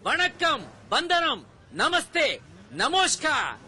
வணக்கம், வந்தனம், நமஸ்தே, நமஸ்கார்.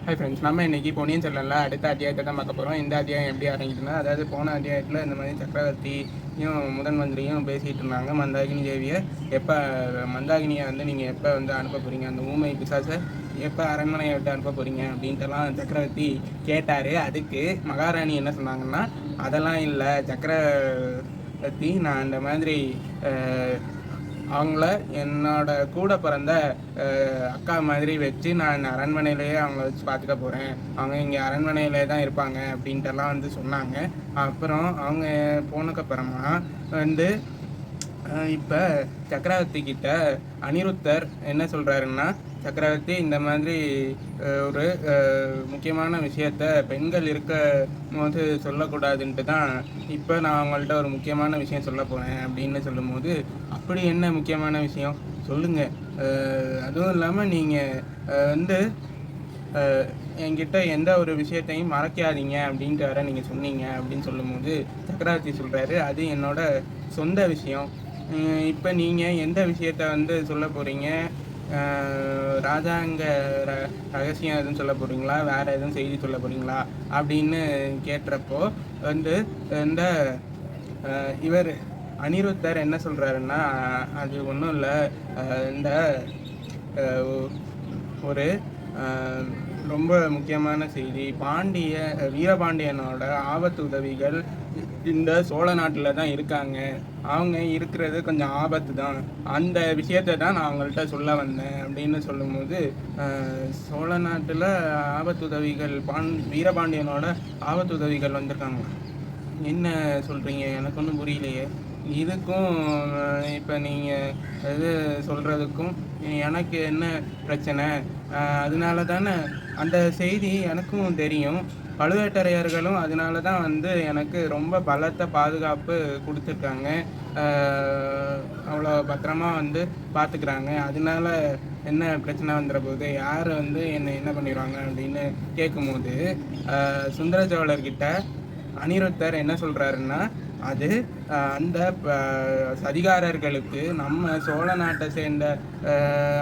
Hi friends, நம்ம இன்றைக்கி பொன்னியின் செல்வனில் அடுத்த அத்தியாயத்தை தான் பார்க்க போகிறோம். இந்த அத்தியாயம் எப்படி ஆரம்பிக்குதுன்னா, அதாவது போன அத்தியாயத்தில் இந்த மாதிரி சக்கரவர்த்தியும் முதன் மந்திரியும் பேசிகிட்டு இருந்தாங்க. மந்தாகினி தேவியை மந்தாகினியை நீங்கள் எப்போ அனுப்ப போகிறீங்க, அந்த ஊமை பிசாசை எப்போ அரண்மனையை விட்டு அனுப்ப போகிறீங்க அப்படின்ட்டுலாம் சக்கரவர்த்தி கேட்டார். அதுக்கு மகாராணி என்ன சொன்னாங்கன்னா, அதெல்லாம் இல்லை சக்கரவர்த்தி, நான் அந்த மாதிரி அவங்கள என்னோட கூட பிறந்த அக்கா மாதிரி வச்சு நான் அரண்மனையிலேயே அவங்கள வச்சு பார்த்துக்க போகிறேன், அவங்க இங்கே அரண்மனையிலே தான் இருப்பாங்க அப்படின்ட்டுலாம் சொன்னாங்க. அப்புறம் அவங்க போனதுக்கப்புறமா இப்போ சக்கரவர்த்தி கிட்ட அனிருத்தர் என்ன சொல்கிறாருன்னா, சக்கரவர்த்தி இந்த மாதிரி ஒரு முக்கியமான விஷயத்த பெண்கள் இருக்க போது சொல்லக்கூடாதுன்ட்டு தான் இப்போ நான் அவங்கள்ட்ட ஒரு முக்கியமான விஷயம் சொல்ல போகிறேன் அப்படின்னு சொல்லும்போது, அப்படி என்ன முக்கியமான விஷயம் சொல்லுங்கள், அதுவும் இல்லாமல் நீங்கள் என்கிட்ட எந்த ஒரு விஷயத்தையும் மறைக்காதீங்க அப்படின்ட்டு வர நீங்கள் சொன்னீங்க அப்படின்னு சொல்லும்போது சக்கரவர்த்தி சொல்கிறாரு, அது என்னோட சொந்த விஷயம். இப்போ நீங்கள் எந்த விஷயத்த சொல்ல போகிறீங்க, ராஜாங்க ரகசியம் எதுவும் சொல்ல போகிறீங்களா, வேறு எதுவும் செய்தி சொல்ல போகிறீங்களா அப்படின்னு கேட்டுறப்போ இந்த இவர் அனிருத்தர் என்ன சொல்கிறாருன்னா, அது ஒன்றும் இல்லை, இந்த ஒரு ரொம்ப முக்கியமான செய்தி, வீரபாண்டியனோட ஆபத்து உதவிகள் இந்த சோழ நாட்டில் தான் இருக்காங்க, அவங்க இருக்கிறது கொஞ்சம் ஆபத்து தான், அந்த விஷயத்தை தான் நான் அவங்கள்ட்ட சொல்ல வந்தேன் அப்படின்னு சொல்லும்போது, சோழ நாட்டில் ஆபத்துதவிகள் வீரபாண்டியனோட ஆபத்துதவிகள் வந்திருக்காங்க, என்ன சொல்கிறீங்க, எனக்கு ஒன்றும் புரியலையே, இதுக்கும் இப்போ நீங்கள் இது சொல்கிறதுக்கும் எனக்கு என்ன பிரச்சனை, அதனால தானே அந்த செய்தி எனக்கும் தெரியும், பழுவேட்டரையர்களும் அதனால தான் எனக்கு ரொம்ப பலத்த பாதுகாப்பு கொடுத்துருக்காங்க, அவ்வளோ பத்திரமா பார்த்துக்கிறாங்க, அதனால என்ன பிரச்சனை வந்துட போகுது, யார் என்னை என்ன பண்ணிடுவாங்க அப்படின்னு கேட்கும்போது சுந்தர சோழர்கிட்ட அனிருத்தர் என்ன சொல்கிறாருன்னா, அது அந்த சதிகாரர்களுக்கு நம்ம சோழ நாட்டை சேர்ந்த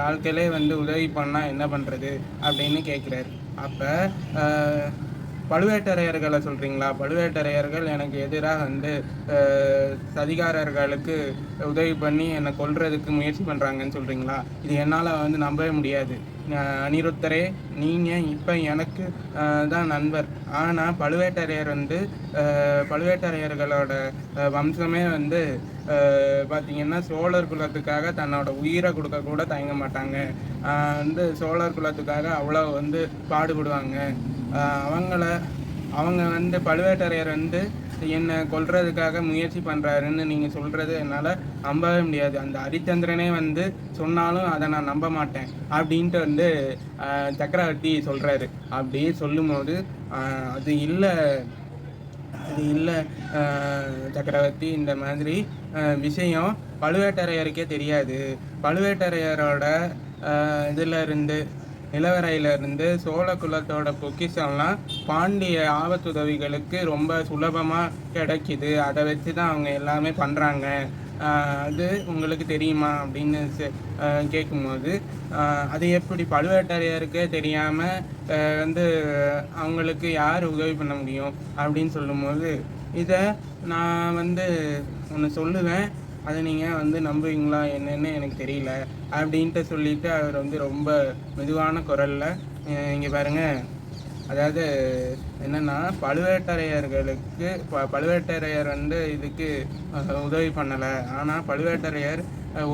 ஆட்களே உதவி பண்ணால் என்ன பண்ணுறது அப்படின்னு கேட்குறாரு. அப்போ பழுவேட்டரையர்களை சொல்கிறீங்களா, பழுவேட்டரையர்கள் எனக்கு எதிராக சதிகாரர்களுக்கு உதவி பண்ணி என்னை கொல்றதுக்கு முயற்சி பண்ணுறாங்கன்னு சொல்கிறீங்களா, இது என்னால் நம்பவே முடியாது. அனிருத்தரே, நீங்கள் இப்போ எனக்கு தான் நண்பர், ஆனால் பழுவேட்டரையர்களோட வம்சமே பார்த்திங்கன்னா சோழர் குலத்துக்காக தன்னோட உயிரை கொடுக்க கூட தயங்க மாட்டாங்க, சோழர் குலத்துக்காக அவ்வளோ பாடுபடுவாங்க, அவங்க பழுவேட்டரையர் என்னை கொல்றதுக்காக முயற்சி பண்ணுறாருன்னு நீங்கள் சொல்கிறது என்னால் நம்பவே முடியாது, அந்த ஹரிச்சந்திரனே சொன்னாலும் அதை நான் நம்ப மாட்டேன் அப்படின்ட்டு சக்கரவர்த்தி சொல்கிறாரு. அப்படி சொல்லும்போது அது இல்லை சக்கரவர்த்தி, இந்த மாதிரி விஷயம் பழுவேட்டரையருக்கே தெரியாது, பழுவேட்டரையரோட நிலவரையிலிருந்து சோழ குலத்தோட பொக்கிஷம்லாம் பாண்டிய ஆபத்துதவிகளுக்கு ரொம்ப சுலபமாக கிடைக்கிது, அதை வச்சு தான் அவங்க எல்லாமே பண்ணுறாங்க, அது உங்களுக்கு தெரியுமா அப்படின்னு கேட்கும்போது, அது எப்படி பழுவேட்டரையருக்கே தெரியாமல் அவங்களுக்கு யார் உதவி பண்ண முடியும் அப்படின்னு சொல்லும்போது, இதை நான் ஒன்று சொல்லுவேன், அதை நீங்கள் நம்புவீங்களா என்னன்னு எனக்கு தெரியல அப்படின்ட்டு சொல்லிவிட்டு அவர் ரொம்ப மெதுவான குரலில், இங்கே பாருங்கள், அதாவது என்னென்னா பழுவேட்டரையர் இதுக்கு உதவி பண்ணலை, ஆனால் பழுவேட்டரையர்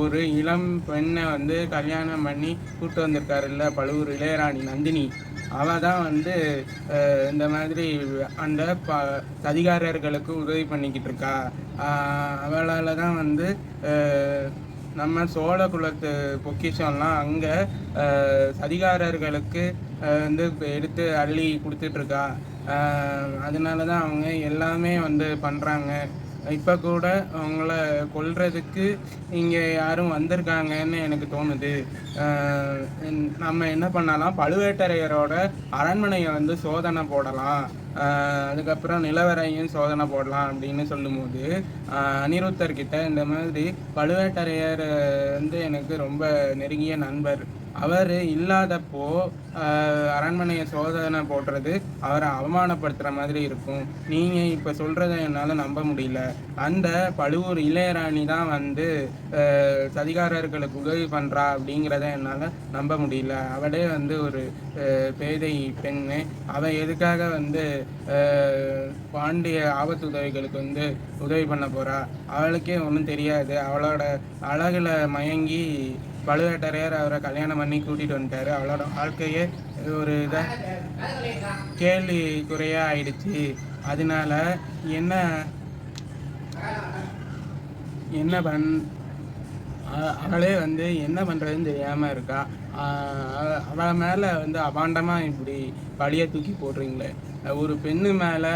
ஒரு இளம் பெண்ணை கல்யாணம் பண்ணி கூப்பிட்டு வந்திருக்காருல்ல, பழுவூர் இளையராணி நந்தினி, அவள் தான் இந்த மாதிரி அந்த சதிகாரர்களுக்கு உதவி பண்ணிக்கிட்டு இருக்கா, அவளால் தான் நம்ம சோழ குலத்து பொக்கிஷம்லாம் அங்கே சதிகாரர்களுக்கு எடுத்து அள்ளி கொடுத்துட்ருக்கா, அதனால தான் அவங்க எல்லாமே பண்ணுறாங்க, இப்போ கூட அவங்கள கொல்றதுக்கு இங்கே யாரும் வந்திருக்காங்கன்னு எனக்கு தோணுது. நம்ம என்ன பண்ணலாம், பழுவேட்டரையரோட அரண்மனையை வந்து சோதனை போடலாம், அதுக்கப்புறம் நிலவரையும் சோதனை போடலாம் அப்படின்னு சொல்லும்போது, அனிருத்தர்கிட்ட இந்த மாதிரி பழுவேட்டரையர் வந்து எனக்கு ரொம்ப நெருங்கிய நண்பர், அவர் இல்லாதப்போ அரண்மனையை சோதனை போடுறது அவரை அவமானப்படுத்துகிற மாதிரி இருக்கும், நீங்கள் இப்போ சொல்கிறத என்னால் நம்ப முடியல, அந்த பழுவூர் இளையராணி தான் வந்து சதிகாரர்களுக்கு உதவி பண்ணுறா அப்படிங்கிறத என்னால் நம்ப முடியல, அவளே வந்து ஒரு பேதை பெண்ணு, அவள் எதுக்காக வந்து பாண்டிய ஆபத்து உதவிகளுக்கு வந்து உதவி பண்ண போகிறா, அவளுக்கே ஒன்றும் தெரியாது, அவளோட அழகில் மயங்கி பழுவேட்டரையர் அவரை கல்யாணம் பண்ணி கூட்டிகிட்டு வந்துட்டாரு, அவளோட வாழ்க்கையே ஒரு இதாக கேள்விக்குறையாக ஆயிடுச்சு, அதனால என்ன என்ன அவளே வந்து என்ன பண்ணுறதுன்னு தெரியாமல் இருக்கா, அவள் மேலே வந்து அபாண்டமாக இப்படி பழியை தூக்கி போடுறீங்களே, ஒரு பெண்ணு மேலே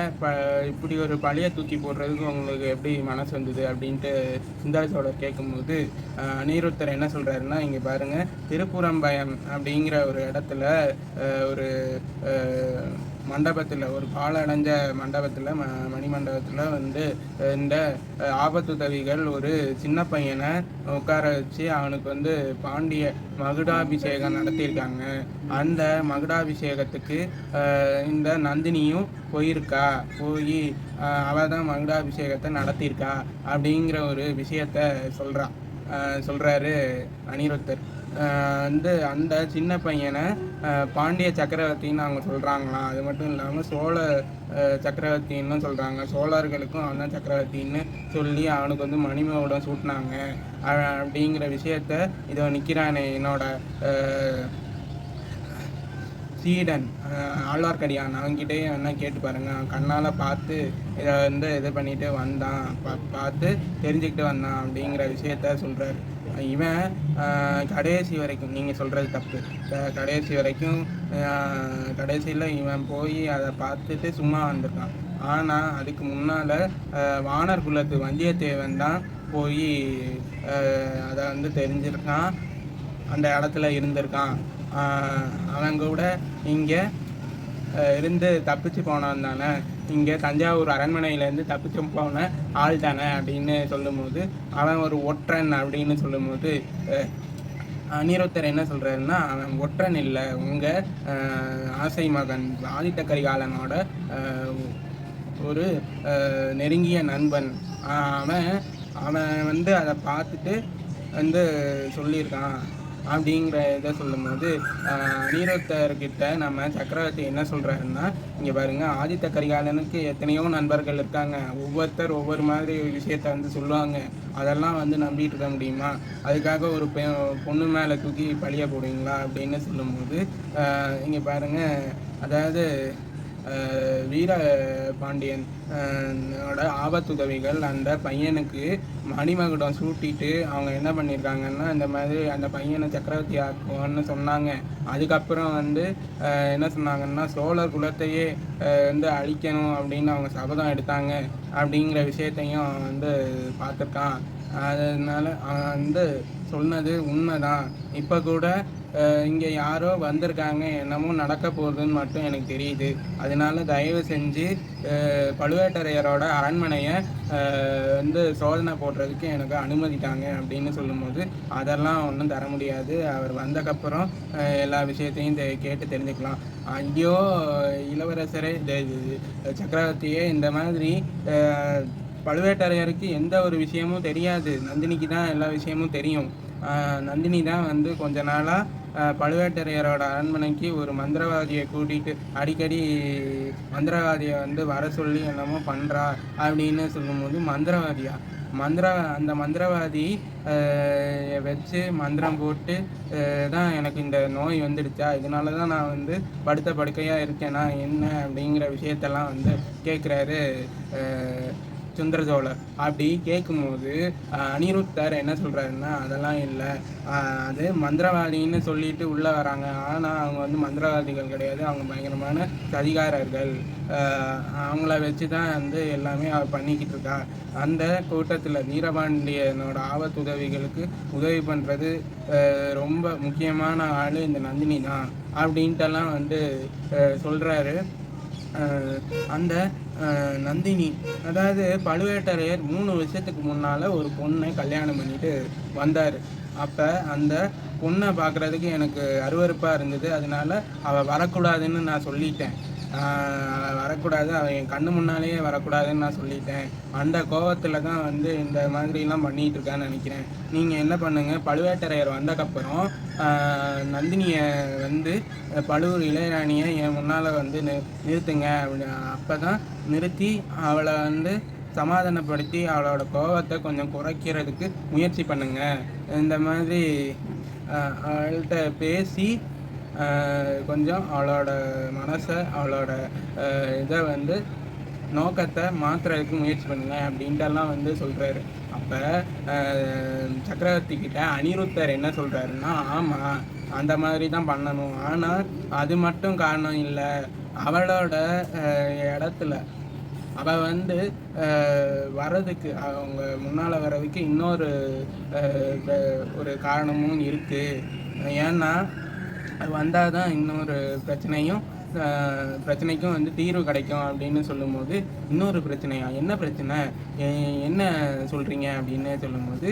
இப்படி ஒரு பழியை தூக்கி போடுறதுக்கு உங்களுக்கு எப்படி மனசு வந்தது அப்படின்ட்டு சுந்தர சோழர் கேட்கும்போது அனிருத்தர் என்ன சொல்கிறாருன்னா, இங்கே பாருங்கள், திருப்புறம்பயம் அப்படிங்கிற ஒரு இடத்துல ஒரு மண்டபத்தில், ஒரு பாலடைஞ்ச மண்டபத்தில், மணிமண்டபத்தில் வந்து இந்த ஆபத்துதவிகள் ஒரு சின்ன பையனை உட்கார வச்சு அவனுக்கு வந்து பாண்டிய மகுடாபிஷேகம் நடத்தியிருக்காங்க, அந்த மகுடாபிஷேகத்துக்கு இந்த நந்தினியும் போயிருக்கா, போய் அவள் தான் மகுடாபிஷேகத்தை நடத்தியிருக்கா அப்படிங்கிற ஒரு விஷயத்த சொல்கிறாரு அனிருத்தர். வந்து அந்த சின்ன பையனை பாண்டிய சக்கரவர்த்தின்னு அவங்க சொல்கிறாங்களாம், அது மட்டும் இல்லாமல் சோழ சக்கரவர்த்தின்னு சொல்கிறாங்க, சோழர்களுக்கும் அவன் தான் சக்கரவர்த்தின்னு சொல்லி அவனுக்கு வந்து மணிமகுடம் சூட்டினாங்க அப்படிங்கிற விஷயத்த இதோ நிற்கிறானே என்னோட சீடன் ஆழ்வார்க்கடியான், அவன்கிட்டயே என்ன கேட்டு பாருங்க, கண்ணால் பார்த்து இதை வந்து இது பண்ணிட்டு வந்தான், பார்த்து தெரிஞ்சுக்கிட்டு வந்தான் அப்படிங்கிற விஷயத்த சொல்கிறாரு. இவன் கடைசி வரைக்கும், நீங்கள் சொல்கிறது தப்பு, கடைசி வரைக்கும் கடைசியில் இவன் போய் அதை பார்த்துட்டு சும்மா வந்திருக்கான், ஆனால் அதுக்கு முன்னால் வானர் குலத்து வந்தியத்தேவன் தான் போய் அதை வந்து தெரிஞ்சிருக்கான், அந்த இடத்துல இருந்திருக்கான், அவன் கூட இங்கே இருந்து தப்பிச்சு போனான் தானே, இங்கே தஞ்சாவூர் அரண்மனையிலேருந்து தப்பிச்சு போன ஆள் தானே அப்படின்னு சொல்லும்போது, அவன் ஒரு ஒற்றன் அப்படின்னு சொல்லும்போது அனிருத்தர் என்ன சொல்கிறாருன்னா, அவன் ஒற்றன் இல்லை, உங்கள் ஆசை மகன் ஆதித்த கரிகாலனோட ஒரு நெருங்கிய நண்பன், அவன் வந்து அதை பார்த்துட்டு வந்து சொல்லியிருக்கான் அப்படிங்கிற இதை சொல்லும்போது அனிருத்தர்கிட்ட நம்ம சக்கரவர்த்தி என்ன சொல்கிறாருன்னா, இங்கே பாருங்கள், ஆதித்த கரிகாலனுக்கு எத்தனையோ நண்பர்கள் இருக்காங்க, ஒவ்வொருத்தர் ஒவ்வொரு மாதிரி விஷயத்த வந்து சொல்லுவாங்க, அதெல்லாம் வந்து நம்பிட்டு இருக்க முடியுமா, அதுக்காக ஒரு பொண்ணு மேலே தூக்கி பழிய போடுவீங்களா அப்படின்னு சொல்லும்போது இங்கே பாருங்கள், அதாவது வீர பாண்டியனோட ஆபத்துதவிகள் அந்த பையனுக்கு மணிமகுடம் சூட்டிட்டு அவங்க என்ன பண்ணியிருக்காங்கன்னா, இந்த மாதிரி அந்த பையனை சக்கரவர்த்தி ஆக்குவோன்னு சொன்னாங்க, அதுக்கப்புறம் வந்து என்ன சொன்னாங்கன்னா, சோழர் குலத்தையே வந்து அழிக்கணும் அப்படின்னு அவங்க சபதம் எடுத்தாங்க அப்படிங்கிற விஷயத்தையும் வந்து பார்த்துருக்கான், அதனால அவன் வந்து சொன்னது உண்மைதான், இப்போ கூட இங்கே யாரோ வந்திருக்காங்க, என்னமோ நடக்க போகுதுன்னு மட்டும் எனக்கு தெரியுது, அதனால தயவு செஞ்சு பழுவேட்டரையரோட அரண்மனையை வந்து சோதனை போடுறதுக்கு எனக்கு அனுமதிட்டாங்க அப்படின்னு சொல்லும்போது, அதெல்லாம் ஒன்றும் தர முடியாது, அவர் வந்தக்கப்புறம் எல்லா விஷயத்தையும் கேட்டு தெரிஞ்சுக்கலாம், ஐயோ இளவரசரே சக்கரவர்த்தியே, இந்த மாதிரி பழுவேட்டரையருக்கு எந்த ஒரு விஷயமும் தெரியாது, நந்தினிக்கு தான் எல்லா விஷயமும் தெரியும், நந்தினி தான் வந்து கொஞ்ச நாளாக பழுவேட்டரையரோட அரண்மனைக்கு ஒரு மந்திரவாதியை கூட்டிகிட்டு அடிக்கடி மந்திரவாதியை வந்து வர சொல்லி என்னமோ பண்ணுறா அப்படின்னு சொல்லும்போது, அந்த மந்திரவாதி வச்சு மந்திரம் போட்டு தான் எனக்கு இந்த நோய் வந்துடுச்சா, இதனால தான் நான் வந்து படுக்கையாக இருக்கேனா என்ன அப்படிங்கிற விஷயத்தெல்லாம் வந்து கேட்குறாரு சுந்தர சோழர். அப்படி கேட்கும்போது அனிருத்தர் என்ன சொல்கிறாருன்னா, அதெல்லாம் இல்லை, அது மந்திரவாதின்னு சொல்லிட்டு உள்ளே வராங்க, ஆனால் அவங்க வந்து மந்திரவாதிகள் கிடையாது, அவங்க பயங்கரமான சதிகாரர்கள், அவங்கள வச்சு தான் வந்து எல்லாமே அவர் பண்ணிக்கிட்டு இருக்கா. அந்த கூட்டத்தில் வீரபாண்டியனோட ஆபத்துதவிகளுக்கு உதவி பண்ணுறது ரொம்ப முக்கியமான ஆள் இந்த நந்தினி தான் அப்படின்ட்டெல்லாம் வந்து சொல்கிறாரு. அந்த நந்தினி, அதாவது பழுவேட்டரையர் 3 வருஷத்துக்கு முன்னால் ஒரு பொண்ணை கல்யாணம் பண்ணிட்டு வந்தார். அப்போ அந்த பொண்ணை பார்க்குறதுக்கு எனக்கு அருவருப்பாக இருந்தது. அதனால அவள் வரக்கூடாதுன்னு நான் சொல்லிட்டேன். வரக்கூடாது, அவன் என் கண்ணு முன்னாலேயே வரக்கூடாதுன்னு நான் சொல்லிட்டேன். அந்த கோபத்தில் தான் வந்து இந்த மாதிரிலாம் பண்ணிகிட்டு இருக்கான்னு நினைக்கிறேன். நீங்கள் என்ன பண்ணுங்கள், பழுவேட்டரையர் வந்தக்கப்புறம் நந்தினியை வந்து பழுவூர் இளையராணியை என் முன்னால் வந்து நிறுத்துங்க. அப்போ தான் நிறுத்தி அவளை வந்து சமாதானப்படுத்தி அவளோட கோபத்தை கொஞ்சம் குறைக்கிறதுக்கு முயற்சி பண்ணுங்க. இந்த மாதிரி அவள்கிட்ட பேசி கொஞ்சம் அவளோட மனசை, அவளோட இதை வந்து நோக்கத்தை மாற்றுறதுக்கு முயற்சி பண்ணுங்க அப்படின்ட்டெல்லாம் வந்து சொல்கிறாரு. அப்போ சக்கரவர்த்தி கிட்ட அனிருத்தர் என்ன சொல்கிறாருன்னா, ஆமாம் அந்த மாதிரி தான் பண்ணணும், ஆனால் அது மட்டும் காரணம் இல்லை, அவளோட இடத்துல அவள் வந்து வர்றதுக்கு, அவங்க முன்னால் வர்றதுக்கு இன்னொரு ஒரு காரணமும் இருக்குது. ஏன்னா வந்தால் தான் இன்னொரு பிரச்சனைக்கும் வந்து தீர்வு கிடைக்கும் அப்படின்னு சொல்லும்போது, இன்னொரு பிரச்சனையா, என்ன பிரச்சனை, என்ன சொல்கிறீங்க அப்படின்னு சொல்லும்போது,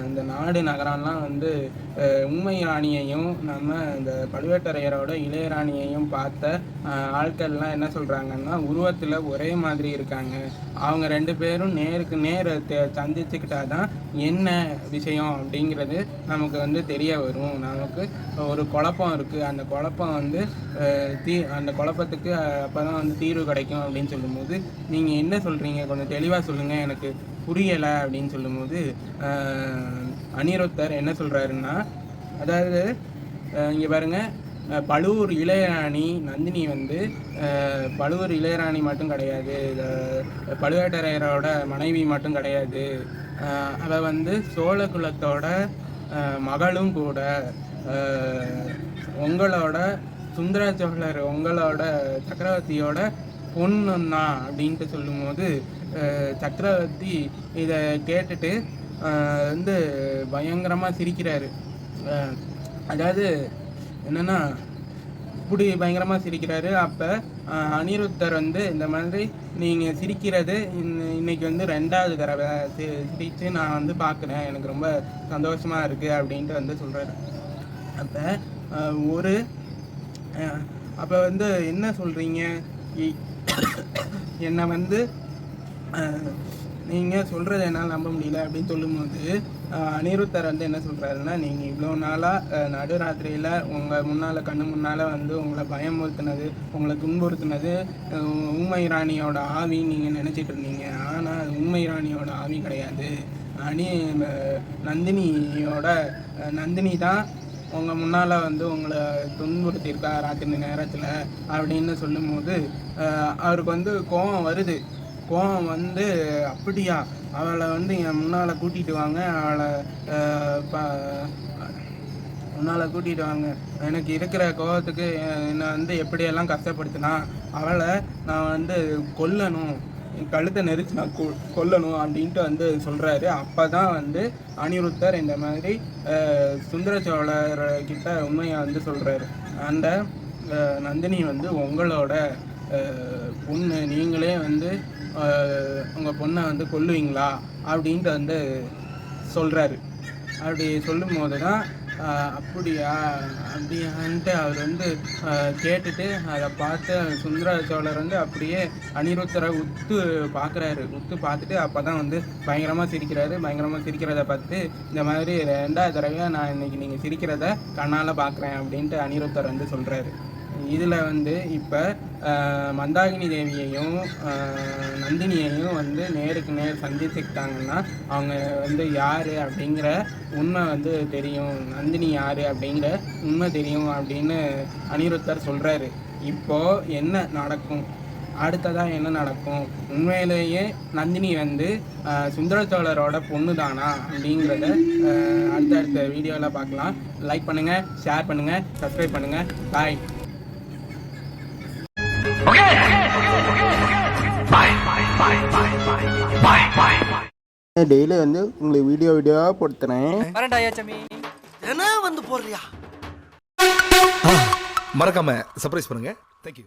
இந்த நாடு நகரம்லாம் வந்து உண்மை ராணியையும் நம்ம இந்த பழுவேட்டரையரோட இளையராணியையும் பார்த்த ஆட்கள்லாம் என்ன சொல்கிறாங்கன்னா, உருவத்தில் ஒரே மாதிரி இருக்காங்க, அவங்க 2 பேரும் நேருக்கு நேர் சந்திச்சுக்கிட்டா தான் என்ன விஷயம் அப்படிங்கிறது நமக்கு வந்து தெரிய வரும். நமக்கு ஒரு குழப்பம் இருக்குது, அந்த குழப்பம் வந்து அந்த குழப்பத்துக்கு அப்போ தான் வந்து தீர்வு கிடைக்கும் அப்படின்னு சொல்லும்போது, நீங்கள் என்ன சொல்கிறீங்க, கொஞ்சம் தெளிவாக சொல்லுங்கள், எனக்கு புரியலை அப்படின்னு சொல்லும்போது, அனிருத்தர் என்ன சொல்கிறாருன்னா, அதாவது இங்கே பாருங்கள், பழுவூர் இளையராணி நந்தினி வந்து பழுவூர் இளையராணி மட்டும் கிடையாது, பழுவேட்டரையரோட மனைவி மட்டும் கிடையாது, அவள் வந்து சோழ குலத்தோட மகளும் கூட, உங்களோட சுந்தர சோழர் உங்களோட சக்கரவர்த்தியோட பொண்ணுன்னா அப்படின்ட்டு சொல்லும்போது, சக்கரவர்த்தி இதை கேட்டுட்டு வந்து பயங்கரமாக சிரிக்கிறாரு. அதாவது என்னென்னா, இப்படி பயங்கரமாக சிரிக்கிறாரு. அப்போ அனிருத்தர் வந்து இந்த மாதிரி நீங்கள் சிரிக்கிறது இன்னைக்கு வந்து 2வது தடவை சிரித்து நான் வந்து பார்க்குறேன், எனக்கு ரொம்ப சந்தோஷமாக இருக்குது அப்படின்ட்டு வந்து சொல்கிறாரு. அப்போ வந்து என்ன சொல்கிறீங்க, என்னை வந்து நீங்கள் சொல்கிறது என்னால் நம்ப முடியல அப்படின்னு சொல்லும்போது, அனிருத்தர் வந்து என்ன சொல்கிறாருன்னா, நீங்கள் இவ்வளோ நாளாக நடுராத்திரியில் உங்கள் முன்னால் கண்ணு முன்னால் வந்து உங்களை பயமுறுத்தினது, உங்களை துன்புறுத்தினது உண்மை ராணியோட ஆவி நீங்கள் நினச்சிட்டு இருந்தீங்க. ஆனால் அது உண்மை ராணியோட ஆவி கிடையாது, நந்தினி தான் உங்கள் முன்னால் வந்து உங்களை துன்புறுத்தியிருக்கா ராத்திரி நேரத்தில் அப்படின்னு சொல்லும்போது, அவருக்கு வந்து கோபம் வருது. கோபம் வந்து, அப்படியா, அவளை வந்து என் முன்னால் கூட்டிகிட்டு வாங்க, அவளை முன்னால் கூட்டிகிட்டு வாங்க, எனக்கு இருக்கிற கோபத்துக்கு என்னை வந்து எப்படியெல்லாம் கஷ்டப்படுத்தினா அவளை நான் வந்து கொல்லணும், கழுத்தை நெரிச்சு நான் கொல்லணும் அப்படின்ட்டு வந்து சொல்கிறாரு. அப்போ தான் வந்து அனிருத்தர் இந்த மாதிரி சுந்தர சோழர்கிட்ட உண்மையை வந்து சொல்கிறாரு. அந்த நந்தினி வந்து உங்களோட பொண்ணு, நீங்களே வந்து உங்கள் பொண்ணை வந்து கொல்லுவீங்களா அப்படின்ட்டு வந்து சொல்கிறாரு. அப்படி சொல்லும் போது தான், அப்படியான்ட்டு அவர் வந்து கேட்டுட்டு அதை பார்த்து சுந்தர சோழர் வந்து அப்படியே அனிருத்தரை உத்து பார்த்துட்டு அப்போ தான் வந்து பயங்கரமாக சிரிக்கிறத பார்த்து, இந்த மாதிரி 2வது தடவையாக நான் இன்னைக்கு நீங்கள் சிரிக்கிறத கண்ணால் பார்க்குறேன் அப்படின்ட்டு அனிருத்தர் வந்து சொல்கிறாரு. இதில் வந்து இப்போ மந்தாகினி தேவியையும் நந்தினியையும் வந்து நேருக்கு நேர் சந்திச்சுக்கிட்டாங்கன்னா அவங்க வந்து யார் அப்படிங்கிற உண்மை வந்து தெரியும், நந்தினி யார் அப்படிங்கிற உண்மை தெரியும் அப்படின்னு அனிருத்தர் சொல்கிறாரு. இப்போது என்ன நடக்கும், அடுத்ததாக என்ன நடக்கும், உண்மையிலேயே நந்தினி வந்து சுந்தர சோழரோட பொண்ணு தானா அப்படிங்கிறத அடுத்தடுத்த வீடியோவில் பார்க்கலாம். லைக் பண்ணுங்கள், ஷேர் பண்ணுங்கள், சப்ஸ்கிரைப் பண்ணுங்கள். பாய். டெய்லி வந்து உங்களுக்கு வீடியோவாக போட்டுறேன். என்ன வந்து போடுறியா? மறக்காம சர்ப்ரைஸ் பண்ணுங்க. தேங்க்யூ.